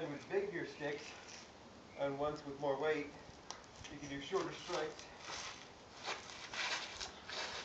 And with bigger sticks, and ones with more weight, you can do shorter strikes.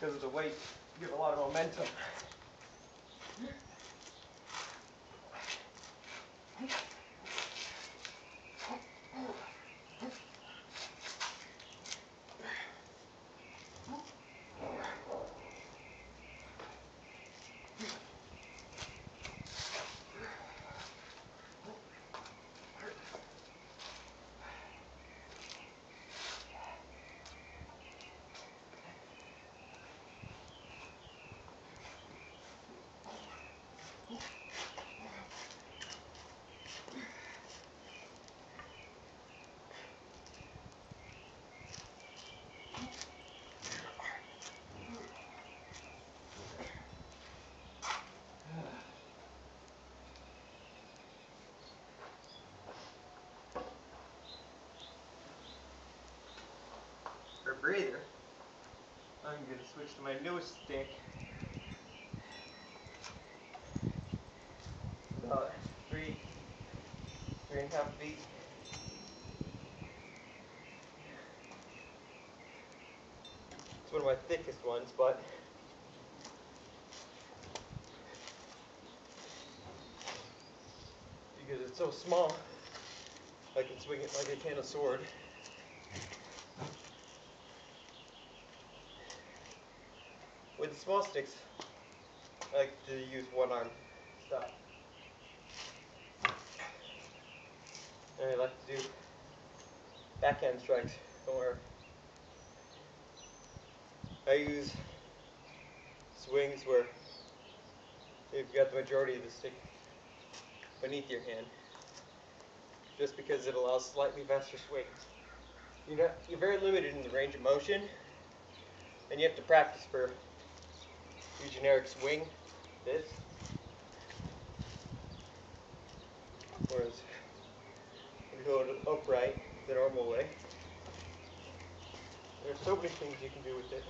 Because of the weight, you get a lot of momentum. For breather, I'm going to switch to my newest stick. About 3.5 feet. It's one of my thickest ones, but because it's so small, I can swing it like I can a sword. With the small sticks, I like to use one arm style. And I like to do backhand strikes, or I use swings where you've got the majority of the stick beneath your hand, just because it allows slightly faster swings. You're very limited in the range of motion, and you have to practice for your generic swing, this. Whereas when you go upright the normal way, there's so many things you can do with it.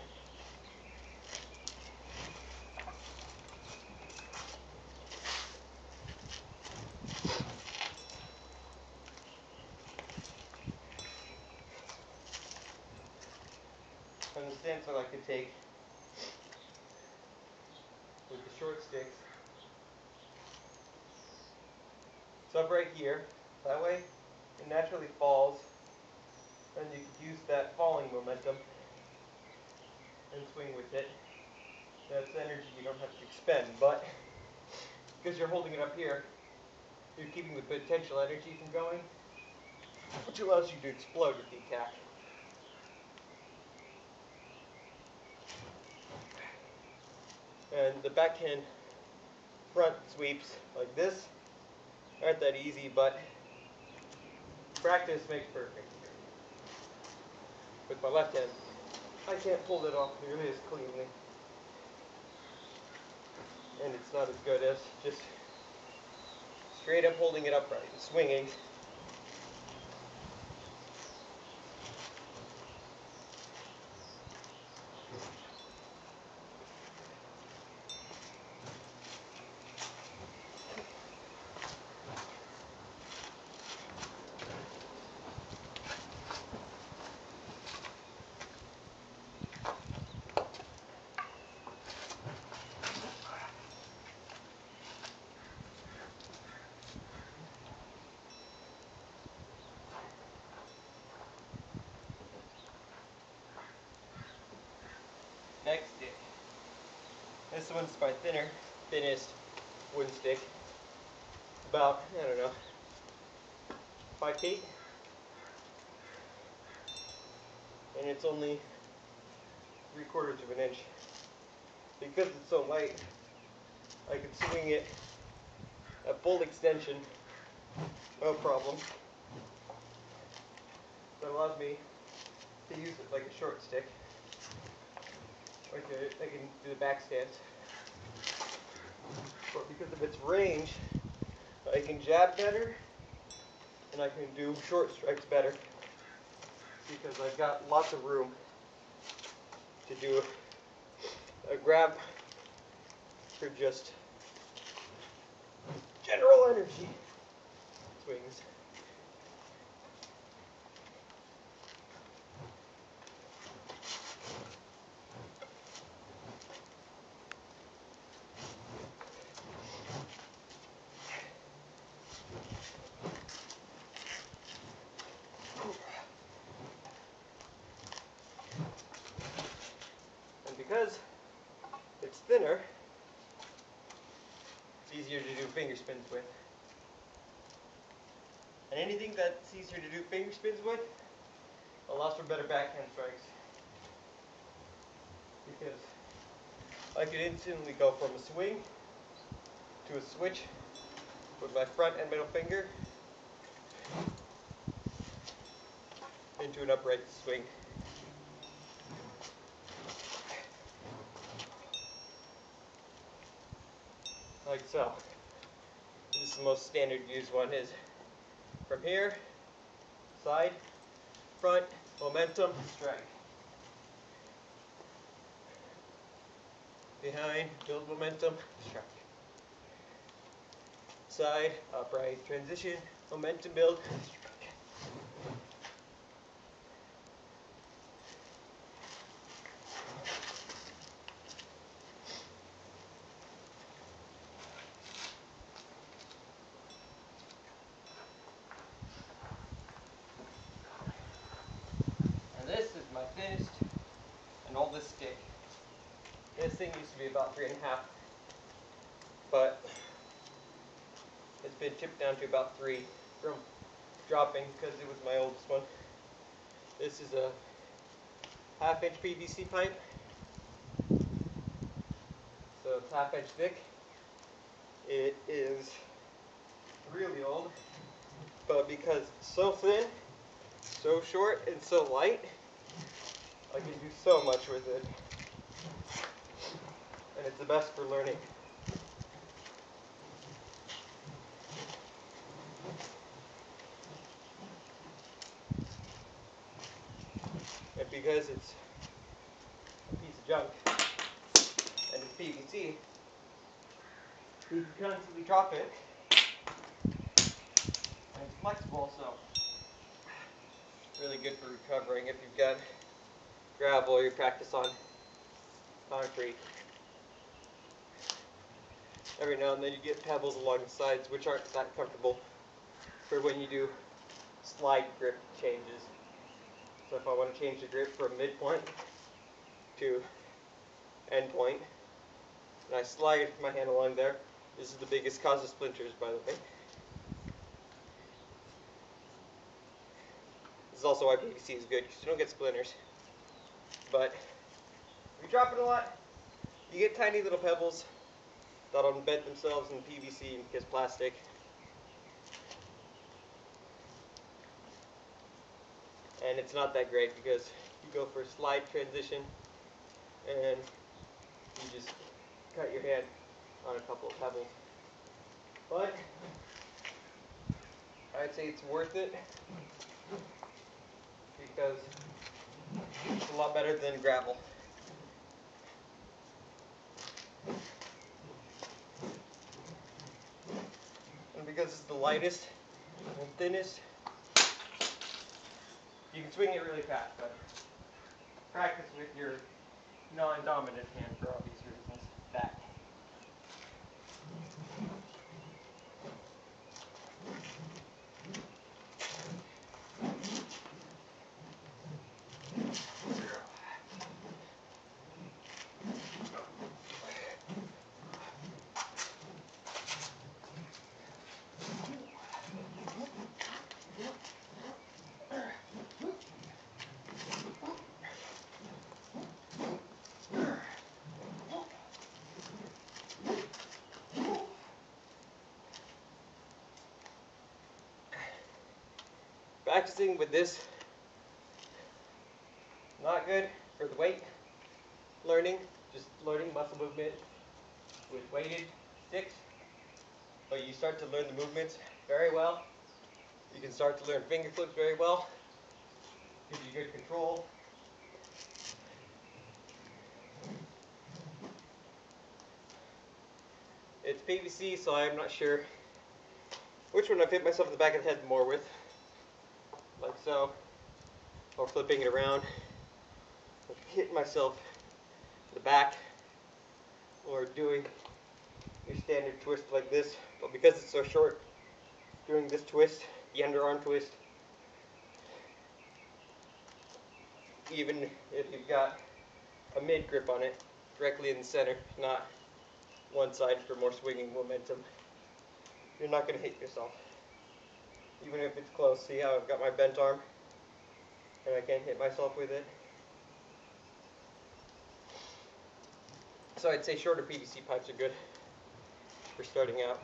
And the stance I like to take with the short sticks, it's up right here. That way it naturally falls, and you can use that falling momentum and swing with it. That's energy you don't have to expend, but because you're holding it up here, you're keeping the potential energy from going, which allows you to explode with the attack. And the backhand front sweeps like this aren't that easy, but practice makes perfect. With my left hand, I can't pull it off nearly as cleanly. And it's not as good as just straight up holding it upright and swinging. Next stick. This one's my thinnest wooden stick. About, I don't know, 5 feet. And it's only 3/4 of an inch. Because it's so light, I can swing it at full extension, no problem. That allows me to use it like a short stick. I can do the back stance. But because of its range, I can jab better, and I can do short strikes better, because I've got lots of room to do a grab for just general energy. swings. And because it's thinner, it's easier to do finger spins with. And anything that's easier to do finger spins with allows for better backhand strikes. Because I could instantly go from a swing to a switch with my front and middle finger into an upright swing. Like so. This is the most standard used one, is from here, side, front, momentum, strike. Behind, build momentum, strike. Side, upright, transition, momentum build, strike. And this is my thinnest and oldest stick. This thing used to be about 3.5, but it's been chipped down to about 3 from dropping because it was my oldest one. This is a 1/2-inch PVC pipe, so it's 1/2 inch thick. It is really old, but because it's so thin, so short, and so light, I can do so much with it. And it's the best for learning. And because it's a piece of junk and it's PVC, you can constantly drop it. And it's flexible, so really good for recovering if you've got gravel or you practice on concrete. Every now and then you get pebbles along the sides, which aren't that comfortable for when you do slide grip changes. So if I want to change the grip from midpoint to end point, and I slide my hand along there, this is the biggest cause of splinters, by the way. This is also why PVC is good, because you don't get splinters. But if you drop it a lot, you get tiny little pebbles that'll embed themselves in PVC because plastic. And it's not that great because you go for a slide transition and you just cut your hand on a couple of pebbles. But I'd say it's worth it because it's a lot better than gravel. And because it's the lightest and thinnest, you can swing it really fast, but practice with your non-dominant hand for obvious reasons. That. Practicing with this, not good for the weight learning, just learning muscle movement with weighted sticks. But you start to learn the movements very well. You can start to learn finger flips very well. Gives you good control. It's PVC, so I'm not sure which one I've hit myself in the back of the head more with, like so, or flipping it around, hitting myself in the back, or doing your standard twist like this, but because it's so short, doing this twist, the underarm twist, even if you've got a mid grip on it, directly in the center, not one side for more swinging momentum, you're not going to hit yourself. Even if it's close. See how I've got my bent arm and I can't hit myself with it? So I'd say shorter PVC pipes are good for starting out.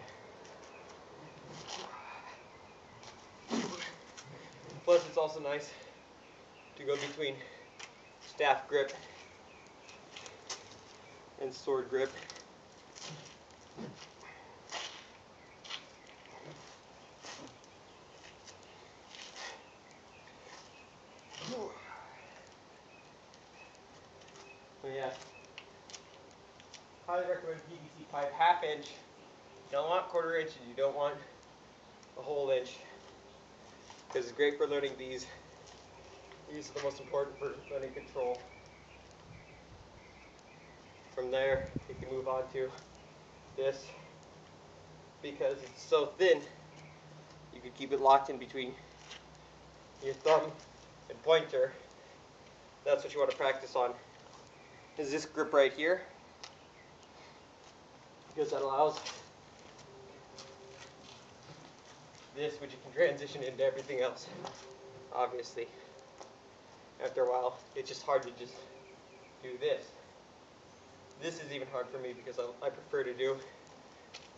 Plus it's also nice to go between staff grip and sword grip. So yeah, highly recommend PVC pipe, 1/2 inch. You don't want 1/4 inch and you don't want a whole inch, because it's great for learning these. These are the most important for learning control. From there, you can move on to this, because it's so thin, you can keep it locked in between your thumb and pointer. That's what you want to practice on, is this grip right here, because that allows this, which you can transition into everything else. Obviously, after a while, it's just hard to just do this. This is even hard for me because I prefer to do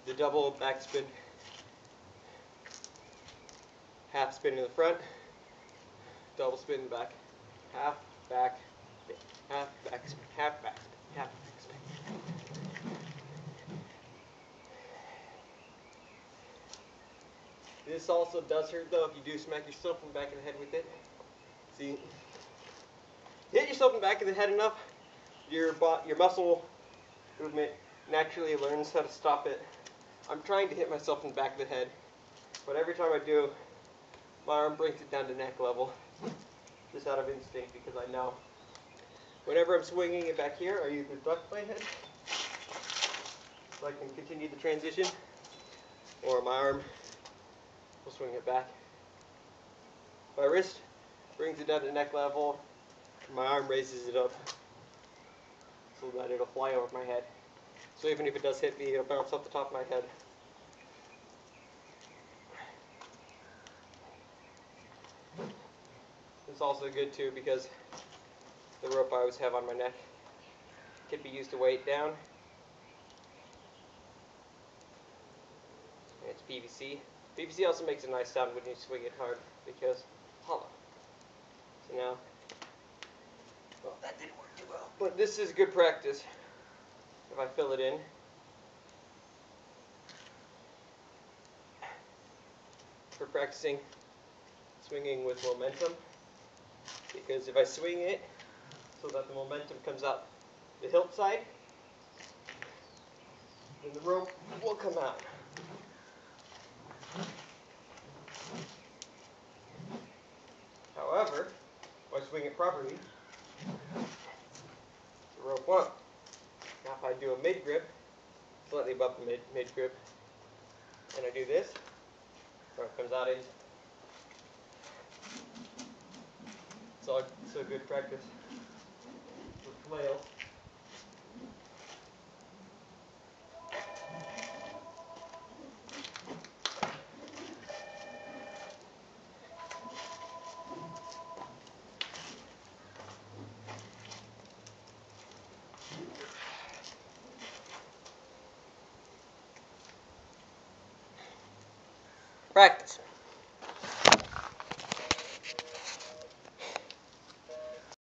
the double backspin, 1/2 spin in the front, double spin in the back, 1/2 back spin, 1/2 back spin, 1/2 back spin, 1/2 back spin. This also does hurt though if you do smack yourself in the back of the head with it. See, hit yourself in the back of the head enough, your muscle movement naturally learns how to stop it. I'm trying to hit myself in the back of the head, but every time I do, my arm brings it down to neck level, just out of instinct, because I know whenever I'm swinging it back here, I either duck my head so I can continue the transition, or my arm will swing it back. My wrist brings it down to neck level, and my arm raises it up so that it'll fly over my head. So even if it does hit me, it'll bounce off the top of my head. It's also good too because the rope I always have on my neck can be used to weigh it down. And it's PVC. PVC also makes a nice sound when you swing it hard because it's hollow. So now, well, that didn't work too well. But this is good practice if I fill it in. For practicing swinging with momentum, because if I swing it so that the momentum comes out the hilt side, then the rope will come out. However, if I swing it properly, the rope won't. Now if I do a mid grip, slightly above the mid grip, and I do this, the rope comes out in. So good practice with flail. Practice.